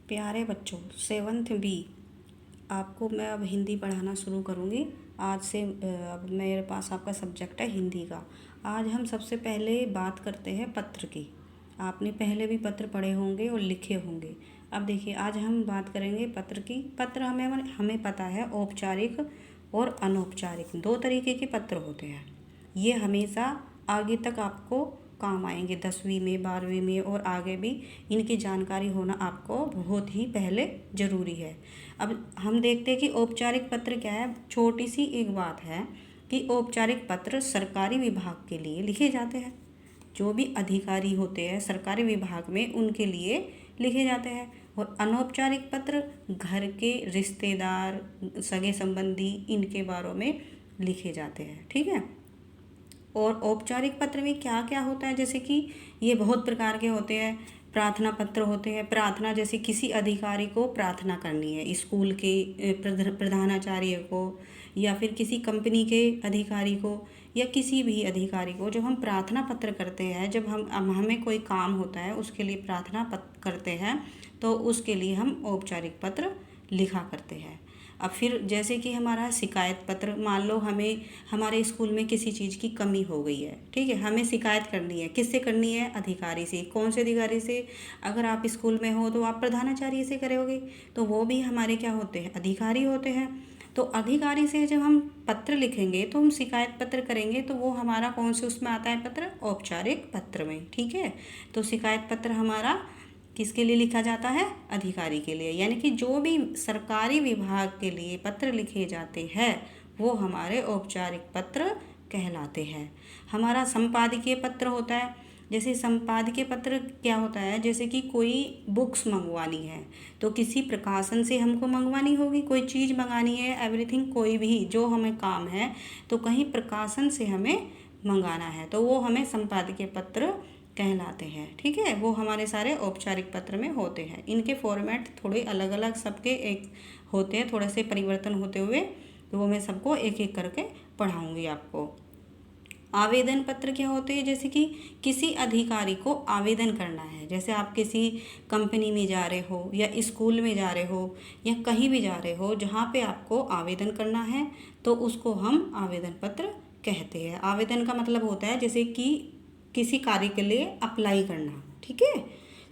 प्यारे बच्चों, 7th B आपको मैं अब हिंदी पढ़ाना शुरू करूँगी। आज से अब मेरे पास आपका सब्जेक्ट है हिंदी का। आज हम सबसे पहले बात करते हैं पत्र की। आपने पहले भी पत्र पढ़े होंगे और लिखे होंगे। अब देखिए, आज हम बात करेंगे पत्र की। पत्र हमें पता है औपचारिक और अनौपचारिक दो तरीके के पत्र होते हैं। ये हमेशा आगे तक आपको काम आएंगे, 10वीं में, 12वीं में और आगे भी इनकी जानकारी होना आपको बहुत ही पहले ज़रूरी है। अब हम देखते हैं कि औपचारिक पत्र क्या है। छोटी सी एक बात है कि औपचारिक पत्र सरकारी विभाग के लिए लिखे जाते हैं। जो भी अधिकारी होते हैं सरकारी विभाग में, उनके लिए लिखे जाते हैं। और अनौपचारिक पत्र घर के रिश्तेदार, सगे संबंधी, इनके बारे में लिखे जाते हैं। ठीक है। और औपचारिक पत्र में क्या क्या होता है, जैसे कि ये बहुत प्रकार के होते हैं। प्रार्थना पत्र होते हैं। प्रार्थना जैसे किसी अधिकारी को प्रार्थना करनी है, स्कूल के प्रधानाचार्य को या फिर किसी कंपनी के अधिकारी को या किसी भी अधिकारी को, जब हम प्रार्थना पत्र करते हैं, जब हमें कोई काम होता है उसके लिए प्रार्थना पत्र करते हैं, तो उसके लिए हम औपचारिक पत्र लिखा करते हैं। अब फिर जैसे कि हमारा शिकायत पत्र, मान लो हमें हमारे स्कूल में किसी चीज़ की कमी हो गई है, ठीक है, हमें शिकायत करनी है। किससे करनी है? अधिकारी से। कौन से अधिकारी से? अगर आप स्कूल में हो तो आप प्रधानाचार्य से करोगे, तो वो भी हमारे क्या होते हैं? अधिकारी होते हैं। तो अधिकारी से जब हम पत्र लिखेंगे तो हम शिकायत पत्र करेंगे, तो वो हमारा कौन से उसमें आता है पत्र? औपचारिक पत्र में। ठीक है। तो शिकायत पत्र हमारा किसके लिए लिखा जाता है? अधिकारी के लिए। यानी कि जो भी सरकारी विभाग के लिए पत्र लिखे जाते हैं वो हमारे औपचारिक पत्र कहलाते हैं। हमारा संपादकीय पत्र होता है। जैसे संपादकीय पत्र क्या होता है, जैसे कि कोई बुक्स मंगवानी है तो किसी प्रकाशन से हमको मंगवानी होगी, कोई चीज़ मंगानी है, एवरीथिंग, कोई भी जो हमें काम है तो कहीं प्रकाशन से हमें मंगाना है, तो वो हमें संपादकीय पत्र कहलाते हैं। ठीक है। वो हमारे सारे औपचारिक पत्र में होते हैं। इनके फॉर्मेट थोड़े अलग अलग सबके एक होते हैं, थोड़े से परिवर्तन होते हुए, तो वो मैं सबको एक एक करके पढ़ाऊँगी आपको। आवेदन पत्र क्या होते हैं? जैसे कि किसी अधिकारी को आवेदन करना है, जैसे आप किसी कंपनी में जा रहे हो या स्कूल में जा रहे हो या कहीं भी जा रहे हो जहाँ पे आपको आवेदन करना है, तो उसको हम आवेदन पत्र कहते हैं। आवेदन का मतलब होता है जैसे कि किसी कार्य के लिए अप्लाई करना। ठीक है,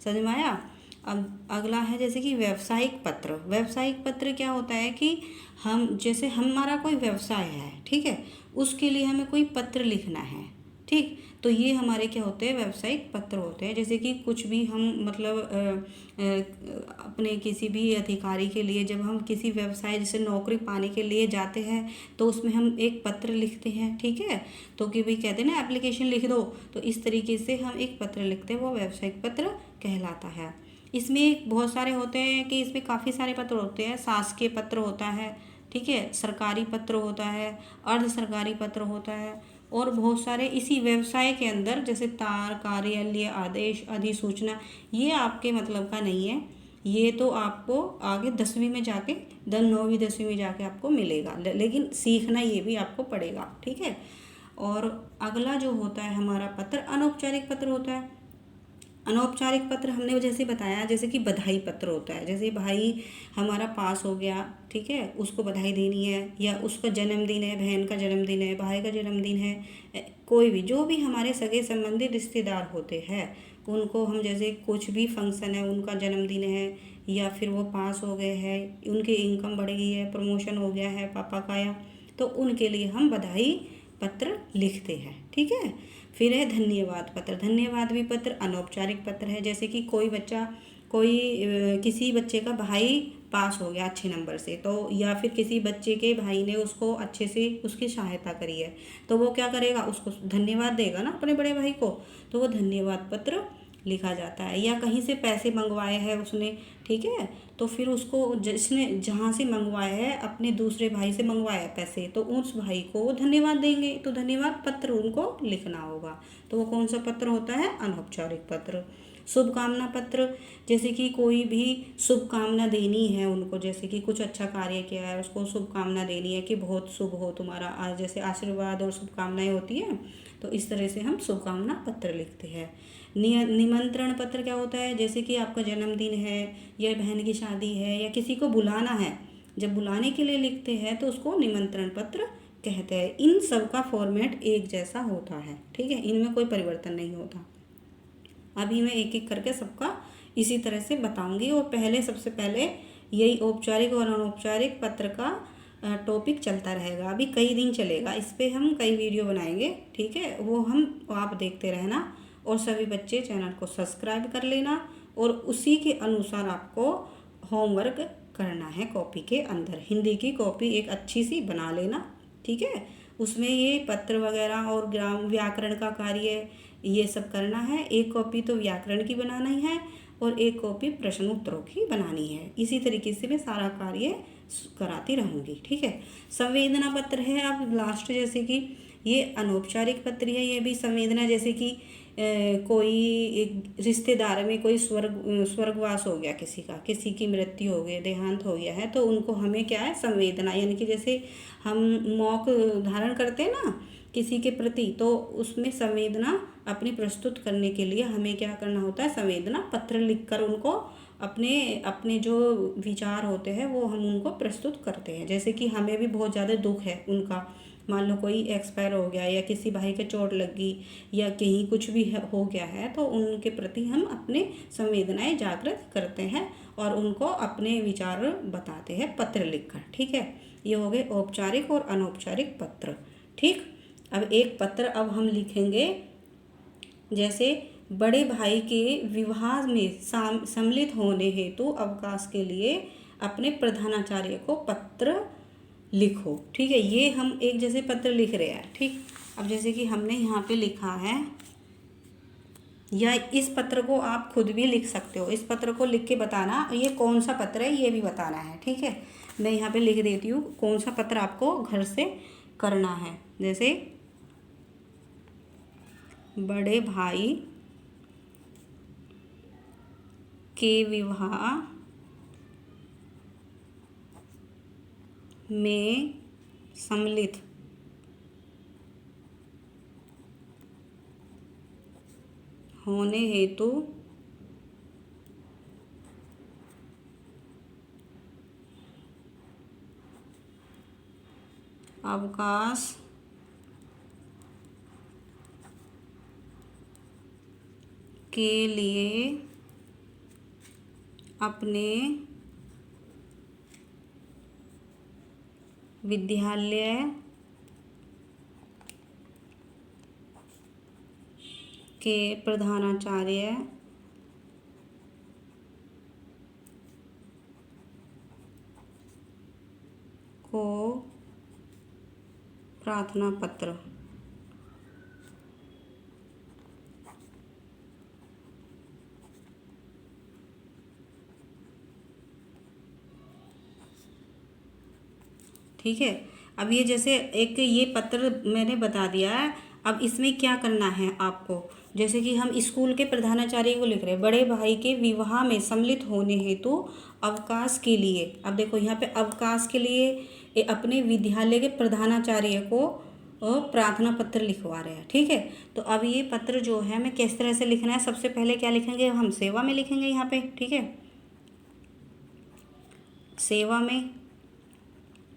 समझ में आया? अब अगला है जैसे कि व्यावसायिक पत्र। व्यावसायिक पत्र क्या होता है कि हम जैसे हमारा कोई व्यवसाय है, ठीक है, उसके लिए हमें कोई पत्र लिखना है, ठीक, तो ये हमारे क्या होते हैं? व्यावसायिक पत्र होते हैं। जैसे कि कुछ भी हम मतलब अपने किसी भी अधिकारी के लिए, जब हम किसी व्यवसाय जैसे नौकरी पाने के लिए जाते हैं तो उसमें हम एक पत्र लिखते हैं। ठीक है, तो कि भाई कहते हैं ना एप्लीकेशन लिख दो, तो इस तरीके से हम एक पत्र लिखते हैं, वो व्यावसायिक पत्र कहलाता है। इसमें बहुत सारे होते हैं कि इसमें काफ़ी सारे पत्र होते हैं। शासकीय पत्र होता है, ठीक है, सरकारी पत्र होता है, अर्ध सरकारी पत्र होता है, और बहुत सारे इसी व्यवसाय के अंदर जैसे तार, कार्यालय, आदेश, अधिसूचना, ये आपके मतलब का नहीं है। ये तो आपको आगे 10वीं में जाके 9वीं 10वीं में जाके आपको मिलेगा, लेकिन सीखना ये भी आपको पड़ेगा। ठीक है। और अगला जो होता है हमारा पत्र, अनौपचारिक पत्र होता है। अनौपचारिक पत्र हमने जैसे बताया, जैसे कि बधाई पत्र होता है। जैसे भाई हमारा पास हो गया, ठीक है, उसको बधाई देनी है, या उसका जन्मदिन है, बहन का जन्मदिन है, भाई का जन्मदिन है, कोई भी जो भी हमारे सगे संबंधी रिश्तेदार होते हैं उनको हम, जैसे कुछ भी फंक्शन है, उनका जन्मदिन है या फिर वो पास हो गए हैं, उनकी इनकम बढ़ गई है, प्रमोशन हो गया है पापा का, या तो उनके लिए हम बधाई पत्र लिखते हैं। ठीक है। फिर है धन्यवाद पत्र। धन्यवाद भी पत्र अनौपचारिक पत्र है। जैसे कि कोई बच्चा, किसी बच्चे का भाई पास हो गया अच्छे नंबर से, तो या फिर किसी बच्चे के भाई ने उसको अच्छे से उसकी सहायता करी है, तो वो क्या करेगा? उसको धन्यवाद देगा ना अपने बड़े भाई को, तो वो धन्यवाद पत्र लिखा जाता है। या कहीं से पैसे मंगवाए हैं उसने, ठीक है, तो फिर उसको जिसने जहाँ से मंगवाया है, अपने दूसरे भाई से मंगवाया है पैसे, तो उस भाई को वो धन्यवाद देंगे, तो धन्यवाद पत्र उनको लिखना होगा। तो वो कौन सा पत्र होता है? अनौपचारिक पत्र। शुभकामना पत्र, जैसे कि कोई भी शुभकामना देनी है उनको, जैसे कि कुछ अच्छा कार्य किया है उसको शुभकामना देनी है कि बहुत शुभ हो तुम्हारा, जैसे आशीर्वाद और शुभकामनाएं होती है, तो इस तरह से हम शुभकामना पत्र लिखते हैं। निमंत्रण पत्र क्या होता है, जैसे कि आपका जन्मदिन है या बहन की शादी है या किसी को बुलाना है, जब बुलाने के लिए लिखते हैं तो उसको निमंत्रण पत्र कहते हैं। इन सब का फॉर्मेट एक जैसा होता है, ठीक है, इनमें कोई परिवर्तन नहीं होता। अभी मैं एक एक करके सबका इसी तरह से बताऊंगी। और पहले सबसे पहले यही औपचारिक और अनौपचारिक पत्र का टॉपिक चलता रहेगा, अभी कई दिन चलेगा, इस पे हम कई वीडियो बनाएंगे, ठीक है, वो हम आप देखते रहना। और सभी बच्चे चैनल को सब्सक्राइब कर लेना और उसी के अनुसार आपको होमवर्क करना है कॉपी के अंदर। हिंदी की कॉपी एक अच्छी सी बना लेना, ठीक है, उसमें ये पत्र वगैरह और व्याकरण का कार्य ये सब करना है। एक कॉपी तो व्याकरण की बनाना ही है और एक कॉपी प्रश्न उत्तरों की बनानी है। इसी तरीके से मैं सारा कार्य कराती रहूँगी, ठीक है। संवेदना पत्र है अब लास्ट, जैसे कि ये अनौपचारिक पत्र है, ये भी संवेदना, जैसे कि कोई एक रिश्तेदार में कोई स्वर्गवास हो गया किसी का, किसी की मृत्यु हो गई, देहांत हो गया है, तो उनको हमें क्या है संवेदना, यानी कि जैसे हम मौक धारण करते हैं ना किसी के प्रति, तो उसमें संवेदना अपनी प्रस्तुत करने के लिए हमें क्या करना होता है, संवेदना पत्र लिखकर उनको अपने अपने जो विचार होते हैं वो हम उनको प्रस्तुत करते हैं। जैसे कि हमें भी बहुत ज़्यादा दुख है उनका, मान लो कोई एक्सपायर हो गया या किसी भाई के चोट लग गई या कहीं कुछ भी हो गया है, तो उनके प्रति हम अपने संवेदनाएं जागृत करते हैं और उनको अपने विचार बताते हैं पत्र लिखकर, ठीक है। ये हो गए औपचारिक और अनौपचारिक पत्र, ठीक। अब एक पत्र अब हम लिखेंगे, जैसे बड़े भाई के विवाह में सम्मिलित होने हेतु अवकाश के लिए अपने प्रधानाचार्य को पत्र लिखो, ठीक है। ये हम एक जैसे पत्र लिख रहे हैं, ठीक। अब जैसे कि हमने यहाँ पे लिखा है, या इस पत्र को आप खुद भी लिख सकते हो, इस पत्र को लिख के बताना ये कौन सा पत्र है ये भी बताना है, ठीक है। मैं यहाँ पे लिख देती हूँ कौन सा पत्र आपको घर से करना है। जैसे बड़े भाई के विवाह में सम्मिलित होने हेतु अवकाश के लिए अपने विद्यालय के प्रधानाचार्य को प्रार्थना पत्र, ठीक है। अब ये जैसे एक ये पत्र मैंने बता दिया है, अब इसमें क्या करना है आपको, जैसे कि हम स्कूल के प्रधानाचार्य को लिख रहे हैं, बड़े भाई के विवाह में सम्मिलित होने हेतु अवकाश के लिए। अब देखो यहाँ पे अवकाश के लिए अपने विद्यालय के प्रधानाचार्य को प्रार्थना पत्र लिखवा रहे हैं, ठीक है। तो अब ये पत्र जो है हमें किस तरह से लिखना है, सबसे पहले क्या लिखेंगे, हम सेवा में लिखेंगे यहाँ पे, ठीक है। सेवा में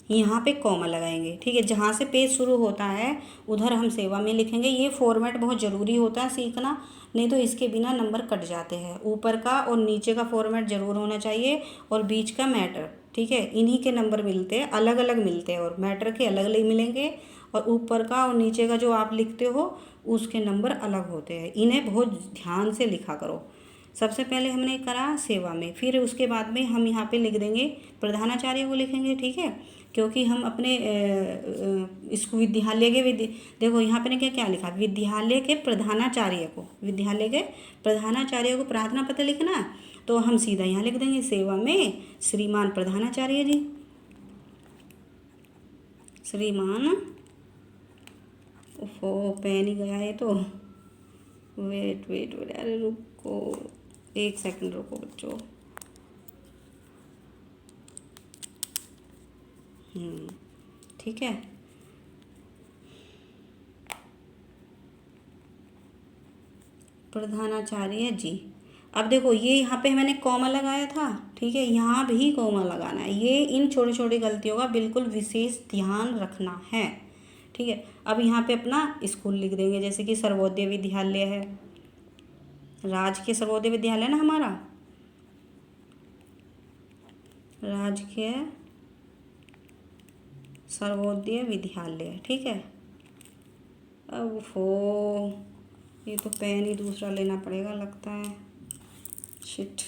यहाँ पे कॉमा लगाएंगे, ठीक है, जहाँ से पेज शुरू होता है उधर हम सेवा में लिखेंगे। ये फॉर्मेट बहुत ज़रूरी होता है सीखना, नहीं तो इसके बिना नंबर कट जाते हैं। ऊपर का और नीचे का फॉर्मेट ज़रूर होना चाहिए और बीच का मैटर, ठीक है, इन्हीं के नंबर मिलते हैं, अलग अलग मिलते हैं और मैटर के अलग अलग मिलेंगे, और ऊपर का और नीचे का जो आप लिखते हो उसके नंबर अलग होते हैं। इन्हें बहुत ध्यान से लिखा करो। सबसे पहले हमने करा सेवा में, फिर उसके बाद में हम यहाँ पे लिख देंगे प्रधानाचार्य को लिखेंगे, ठीक है, क्योंकि हम अपने इसको विद्यालय के देखो यहाँ पे ने क्या क्या लिखा, विद्यालय के प्रधानाचार्य को, विद्यालय के प्रधानाचार्य को प्रार्थना पत्र लिखना है, तो हम सीधा यहाँ लिख देंगे सेवा में श्रीमान प्रधानाचार्य जी, श्रीमान, ओफो पेन ही गया है तो, वेट वेट वेट, अरे रुको एक सेकंड रुको बच्चों। ठीक है, प्रधानाचार्य जी। अब देखो ये यहाँ पे मैंने कॉमा लगाया था, ठीक है, यहाँ भी कॉमा लगाना है। ये इन छोटी छोटी गलतियों का बिल्कुल विशेष ध्यान रखना है, ठीक है। अब यहाँ पे अपना स्कूल लिख देंगे, जैसे कि सर्वोदय विद्यालय है, राजकीय सर्वोदय विद्यालय ना हमारा, राजकीय सर्वोदय विद्यालय, ठीक है। अब हो, ये तो पेन ही दूसरा लेना पड़ेगा लगता है, शिट।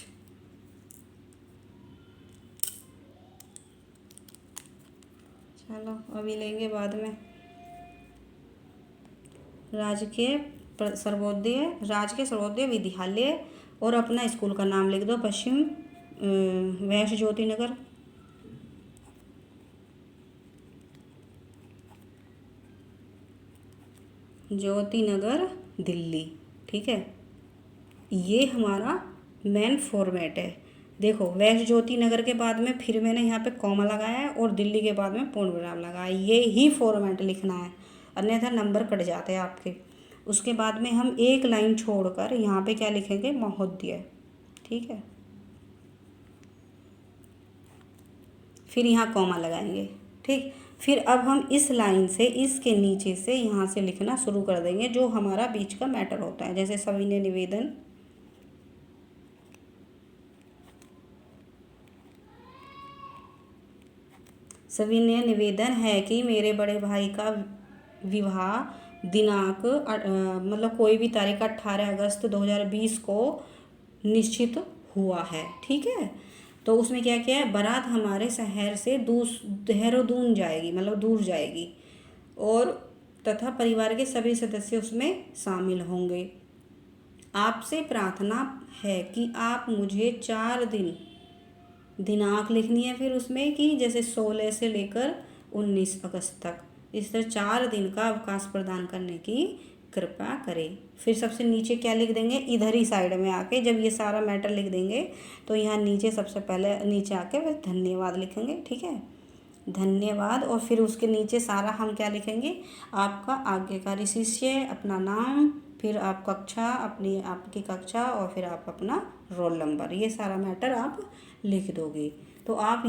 चलो अभी लेंगे बाद में। राजकीय सर्वोदय विद्यालय, और अपना स्कूल का नाम लिख दो, पश्चिम वैश्य ज्योति नगर, ज्योति नगर दिल्ली, ठीक है। ये हमारा मेन फॉर्मेट है। देखो वैश्य ज्योति नगर के बाद में फिर मैंने यहाँ पे कॉमा लगाया है और दिल्ली के बाद में पूर्ण विराम लगाया, ये ही फॉर्मेट लिखना है, अन्यथा नंबर कट जाते हैं आपके। उसके बाद में हम एक लाइन छोड़कर यहाँ पे क्या लिखेंगे, महोदय, ठीक है। फिर यहाँ कॉमा लगाएंगे, ठीक। फिर अब हम इस लाइन से, इसके नीचे से यहाँ से लिखना शुरू कर देंगे जो हमारा बीच का मैटर होता है, जैसे सविनय निवेदन, सविनय निवेदन है कि मेरे बड़े भाई का विवाह दिनांक मतलब कोई भी तारीख 18 अगस्त 2020 को निश्चित हुआ है, ठीक है। तो उसमें क्या क्या है, बारात हमारे शहर से देहरादून जाएगी, मतलब दूर जाएगी, और तथा परिवार के सभी सदस्य उसमें शामिल होंगे। आपसे प्रार्थना है कि आप मुझे 4 दिन दिनांक लिखनी है, फिर उसमें कि जैसे 16 से लेकर 19 अगस्त तक, इस तरह 4 दिन का अवकाश प्रदान करने की कृपा करें। फिर सबसे नीचे क्या लिख देंगे, इधर ही साइड में आके जब ये सारा मैटर लिख देंगे तो यहाँ नीचे सबसे पहले नीचे आके फिर धन्यवाद लिखेंगे, ठीक है, धन्यवाद। और फिर उसके नीचे सारा हम क्या लिखेंगे, आपका आज्ञाकारी शिष्य, अपना नाम, फिर आप कक्षा, आपकी कक्षा, और फिर आप अपना रोल नंबर, ये सारा मैटर आप लिख दोगे। तो आप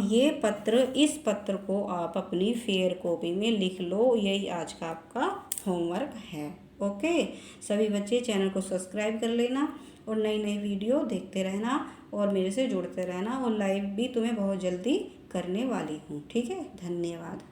इस पत्र को आप अपनी फेयर कॉपी में लिख लो, यही आज का आपका होमवर्क है। ओके, सभी बच्चे चैनल को सब्सक्राइब कर लेना और नई नई वीडियो देखते रहना और मेरे से जुड़ते रहना, और लाइव भी तुम्हें बहुत जल्दी करने वाली हूँ, ठीक है। धन्यवाद।